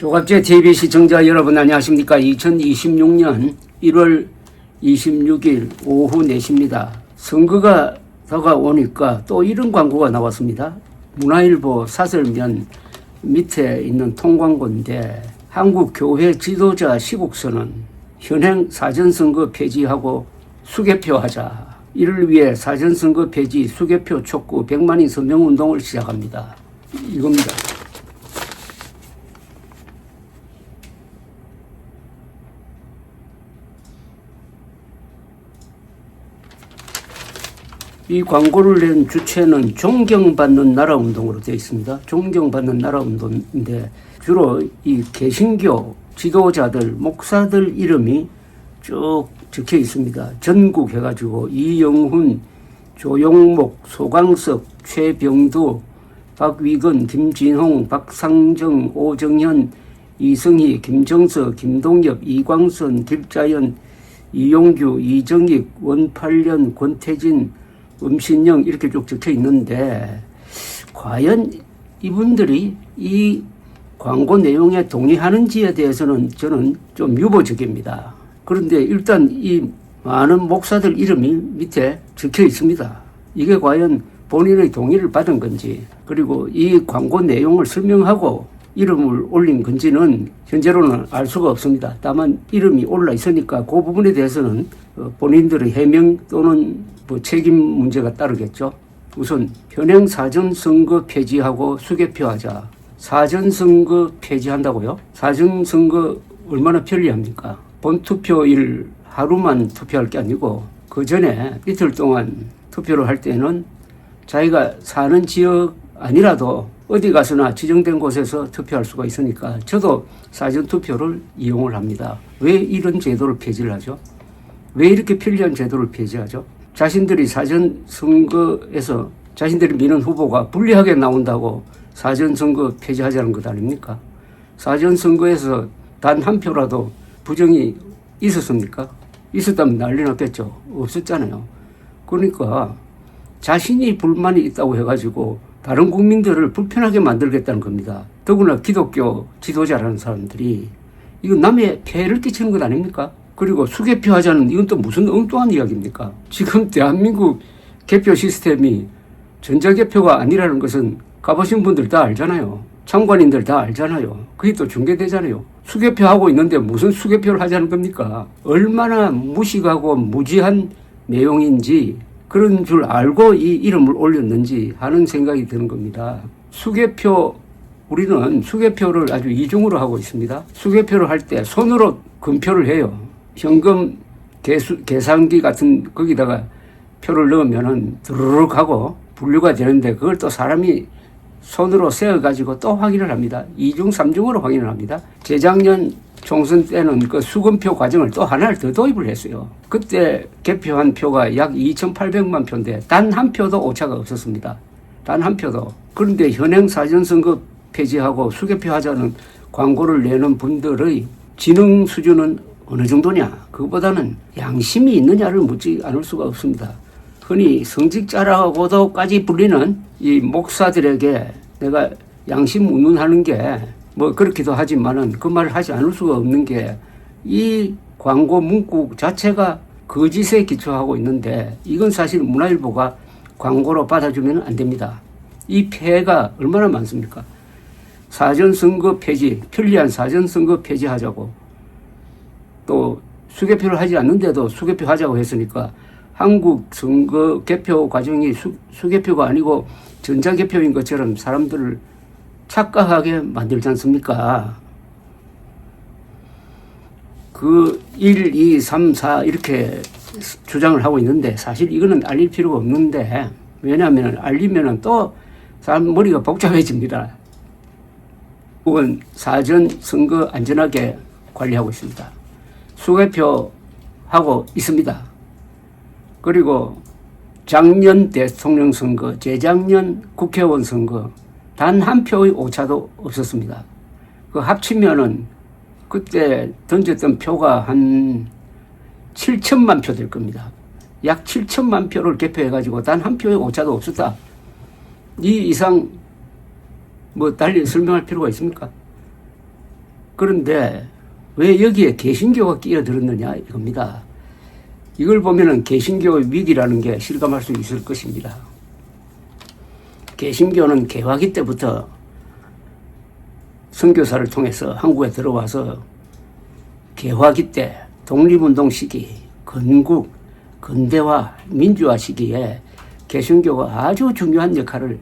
조갑제 TV 시청자 여러분 안녕하십니까. 2026년 1월 26일 오후 4시입니다. 선거가 다가오니까 또 이런 광고가 나왔습니다. 문화일보 사설면 밑에 있는 통광고인데 한국교회 지도자 시국선언 현행 사전선거 폐지하고 수개표 하자. 이를 위해 사전선거 폐지 수개표 촉구 100만인 서명운동을 시작합니다. 이겁니다. 이 광고를 낸 주체는 존경받는 나라운동으로 되어 있습니다. 존경받는 나라운동인데 주로 이 개신교 지도자들, 목사들 이름이 쭉 적혀 있습니다. 전국 해가지고 이영훈, 조용목, 소강석, 최병두, 박위근, 김진홍, 박상정, 오정현, 이승희, 김정서, 김동엽, 이광선, 김자연, 이용규, 이정익, 원팔련, 권태진, 음신영 이렇게 쭉 적혀 있는데 과연 이분들이 이 광고 내용에 동의하는지에 대해서는 저는 좀 유보적입니다. 그런데 일단 이 많은 목사들 이름이 밑에 적혀 있습니다. 이게 과연 본인의 동의를 받은 건지 그리고 이 광고 내용을 설명하고 이름을 올린 건지는 현재로는 알 수가 없습니다. 다만 이름이 올라 있으니까 그 부분에 대해서는 본인들의 해명 또는 책임 문제가 따르겠죠. 우선 현행 사전선거 폐지하고 수개표하자. 사전선거 폐지한다고요? 사전선거 얼마나 편리합니까? 본투표일 하루만 투표할 게 아니고 그 전에 이틀 동안 투표를 할 때는 자기가 사는 지역 아니라도 어디 가서나 지정된 곳에서 투표할 수가 있으니까 저도 사전투표를 이용을 합니다. 왜 이런 제도를 폐지를 하죠? 왜 이렇게 편리한 제도를 폐지하죠? 자신들이 사전선거에서 자신들이 미는 후보가 불리하게 나온다고 사전선거 폐지하자는 것 아닙니까? 사전선거에서 단 한 표라도 부정이 있었습니까? 있었다면 난리 났겠죠. 없었잖아요. 그러니까 자신이 불만이 있다고 해가지고 다른 국민들을 불편하게 만들겠다는 겁니다. 더구나 기독교 지도자라는 사람들이 이거 남의 폐해를 끼치는 것 아닙니까? 그리고 수개표 하자는 이건 또 무슨 엉뚱한 이야기입니까? 지금 대한민국 개표 시스템이 전자개표가 아니라는 것은 가보신 분들 다 알잖아요. 참관인들 다 알잖아요. 그게 또 중계되잖아요. 수개표하고 있는데 무슨 수개표를 하자는 겁니까? 얼마나 무식하고 무지한 내용인지 그런 줄 알고 이 이름을 올렸는지 하는 생각이 드는 겁니다. 수개표, 우리는 수개표를 아주 이중으로 하고 있습니다. 수개표를 할 때 손으로 검표를 해요. 현금 계산기 같은 거기다가 표를 넣으면은 드르륵 하고 분류가 되는데 그걸 또 사람이 손으로 세어가지고 또 확인을 합니다. 2중, 3중으로 확인을 합니다. 재작년 총선 때는 그 수검표 과정을 또 하나를 더 도입을 했어요. 그때 개표한 표가 약 2,800만 표인데 단 한 표도 오차가 없었습니다. 단 한 표도. 그런데 현행 사전선거 폐지하고 수개표 하자는 광고를 내는 분들의 지능 수준은 어느 정도냐? 그거보다는 양심이 있느냐를 묻지 않을 수가 없습니다. 흔히 성직자라고도까지 불리는 이 목사들에게 내가 양심 운운하는 게 뭐 그렇기도 하지만은 그 말을 하지 않을 수가 없는 게 이 광고 문구 자체가 거짓에 기초하고 있는데 이건 사실 문화일보가 광고로 받아주면 안 됩니다. 이 폐해가 얼마나 많습니까? 사전선거 폐지, 편리한 사전선거 폐지하자고 또 수개표를 하지 않는데도 수개표 하자고 했으니까 한국 선거 개표 과정이 수개표가 아니고 전자개표인 것처럼 사람들을 착각하게 만들지 않습니까? 그 1, 2, 3, 4 이렇게 주장을 하고 있는데 사실 이거는 알릴 필요가 없는데 왜냐하면 알리면 또 사람 머리가 복잡해집니다. 혹은 사전 선거 안전하게 관리하고 있습니다. 수개표 하고 있습니다. 그리고 작년 대통령 선거, 재작년 국회의원 선거 단 한 표의 오차도 없었습니다. 그 합치면은 그때 던졌던 표가 한 7천만 표 될 겁니다. 약 7천만 표를 개표해가지고 단 한 표의 오차도 없었다. 이 이상 뭐 달리 설명할 필요가 있습니까? 그런데 왜 여기에 개신교가 끼어들었느냐 이겁니다. 이걸 보면은 개신교의 위기라는 게 실감할 수 있을 것입니다. 개신교는 개화기 때부터 선교사를 통해서 한국에 들어와서 개화기 때 독립운동 시기, 건국, 근대화, 민주화 시기에 개신교가 아주 중요한 역할을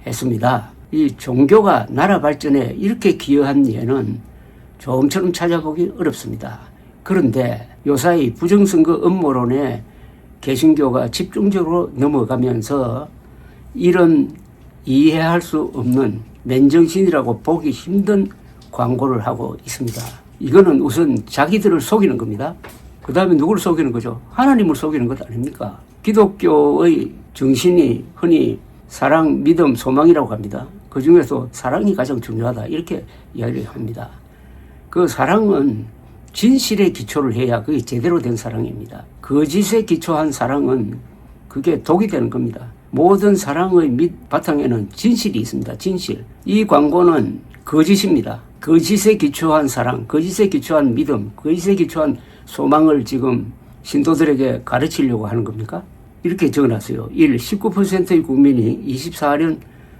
했습니다. 이 종교가 나라 발전에 이렇게 기여한 예는 조금처럼 찾아보기 어렵습니다. 그런데 요사이 부정선거 음모론에 개신교가 집중적으로 넘어가면서 이런 이해할 수 없는 맨정신이라고 보기 힘든 광고를 하고 있습니다. 이거는 우선 자기들을 속이는 겁니다. 그 다음에 누구를 속이는 거죠? 하나님을 속이는 것 아닙니까? 기독교의 정신이 흔히 사랑, 믿음, 소망이라고 합니다. 그 중에서 사랑이 가장 중요하다 이렇게 이야기를 합니다. 그 사랑은 진실에 기초를 해야 그게 제대로 된 사랑입니다. 거짓에 기초한 사랑은 그게 독이 되는 겁니다. 모든 사랑의 밑바탕에는 진실이 있습니다. 진실. 이 광고는 거짓입니다. 거짓에 기초한 사랑, 거짓에 기초한 믿음, 거짓에 기초한 소망을 지금 신도들에게 가르치려고 하는 겁니까? 이렇게 적어놨어요. 1. 19%의 국민이 24년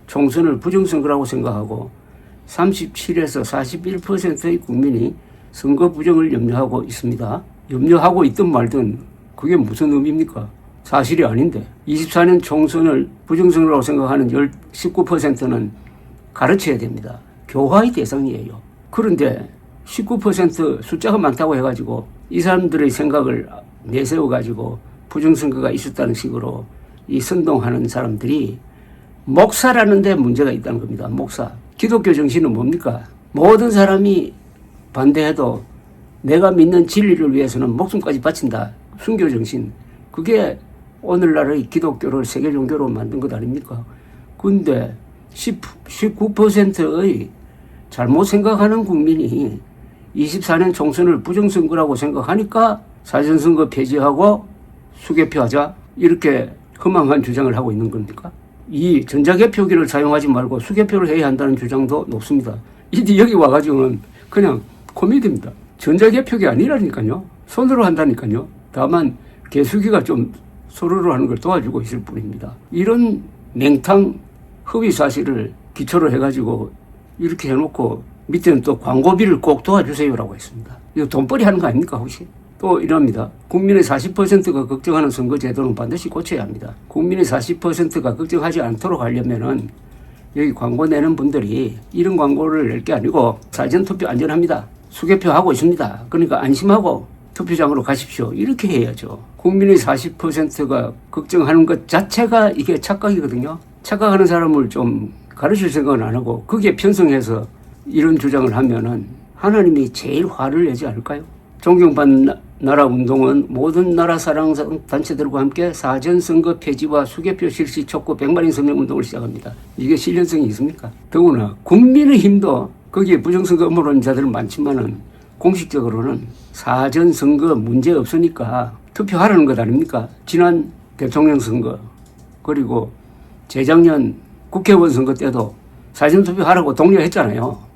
총선을 부정선거라고 생각하고 37에서 41%의 국민이 선거 부정을 염려하고 있습니다. 염려하고 있든 말든 그게 무슨 의미입니까? 사실이 아닌데 24년 총선을 부정선거라고 생각하는 19%는 가르쳐야 됩니다. 교화의 대상이에요. 그런데 19% 숫자가 많다고 해가지고 이 사람들의 생각을 내세워가지고 부정선거가 있었다는 식으로 이 선동하는 사람들이 목사라는 데 문제가 있다는 겁니다. 목사. 기독교 정신은 뭡니까? 모든 사람이 반대해도 내가 믿는 진리를 위해서는 목숨까지 바친다. 순교 정신. 그게 오늘날의 기독교를 세계 종교로 만든 것 아닙니까? 근데 19%의 잘못 생각하는 국민이 24년 총선을 부정선거라고 생각하니까 사전선거 폐지하고 수개표 하자 이렇게 허망한 주장을 하고 있는 겁니까? 이 전자개표기를 사용하지 말고 수개표를 해야 한다는 주장도 높습니다. 이제 여기 와가지고는 그냥 코미디입니다. 전자개표기 아니라니까요. 손으로 한다니까요. 다만 개수기가 좀 서로로 하는 걸 도와주고 있을 뿐입니다. 이런 맹탕 허위 사실을 기초로 해가지고 이렇게 해놓고 밑에는 또 광고비를 꼭 도와주세요라고 했습니다. 이거 돈벌이 하는 거 아닙니까 혹시? 또 이럽니다. 국민의 40%가 걱정하는 선거제도는 반드시 고쳐야 합니다. 국민의 40%가 걱정하지 않도록 하려면은 여기 광고 내는 분들이 이런 광고를 낼 게 아니고 사전투표 안전합니다. 수개표 하고 있습니다. 그러니까 안심하고 투표장으로 가십시오. 이렇게 해야죠. 국민의 40%가 걱정하는 것 자체가 이게 착각이거든요. 착각하는 사람을 좀 가르칠 생각은 안 하고 거기에 편성해서 이런 주장을 하면은 하나님이 제일 화를 내지 않을까요? 존경받는 나라 운동은 모든 나라 사랑 단체들과 함께 사전선거 폐지와 수개표 실시 촉구 100만인 서명 운동을 시작합니다. 이게 실현성이 있습니까? 더구나 국민의힘도 거기에 부정선거 음모론자들은 많지만은 공식적으로는 사전선거 문제 없으니까 투표하라는 것 아닙니까? 지난 대통령 선거 그리고 재작년 국회의원 선거 때도 사전투표하라고 독려했잖아요.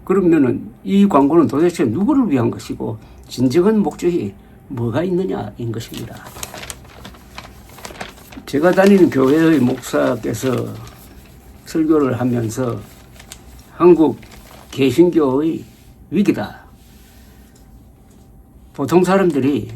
그러면은 이 광고는 도대체 누구를 위한 것이고 진정한 목적이 뭐가 있느냐인 것입니다. 제가 다니는 교회의 목사께서 설교를 하면서 한국 개신교의 위기다. 보통 사람들이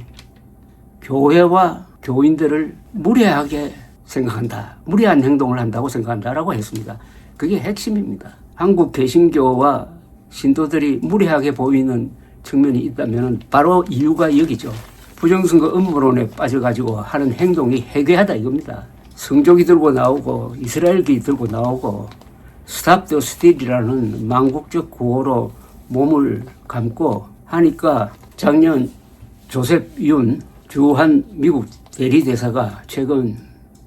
교회와 교인들을 무례하게 생각한다. 무례한 행동을 한다고 생각한다라고 했습니다. 그게 핵심입니다. 한국 개신교와 신도들이 무례하게 보이는 측면이 있다면 바로 이유가 여기죠. 부정선거 음모론에 빠져가지고 하는 행동이 해괴하다 이겁니다. 성조기 들고 나오고 이스라엘기 들고 나오고 스탑 더 스틸이라는 망국적 구호로 몸을 감고 하니까 작년 조셉 윤 주한 미국 대리대사가 최근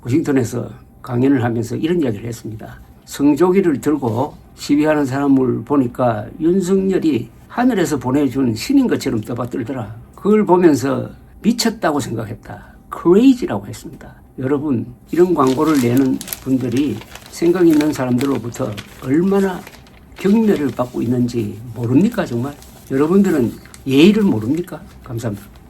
워싱턴에서 강연을 하면서 이런 이야기를 했습니다. 성조기를 들고 시위하는 사람을 보니까 윤석열이 하늘에서 보내준 신인 것처럼 떠받들더라. 그걸 보면서 미쳤다고 생각했다. crazy라고 했습니다. 여러분, 이런 광고를 내는 분들이 생각 있는 사람들로부터 얼마나 경멸을 받고 있는지 모릅니까 정말? 여러분들은 예의를 모릅니까? 감사합니다.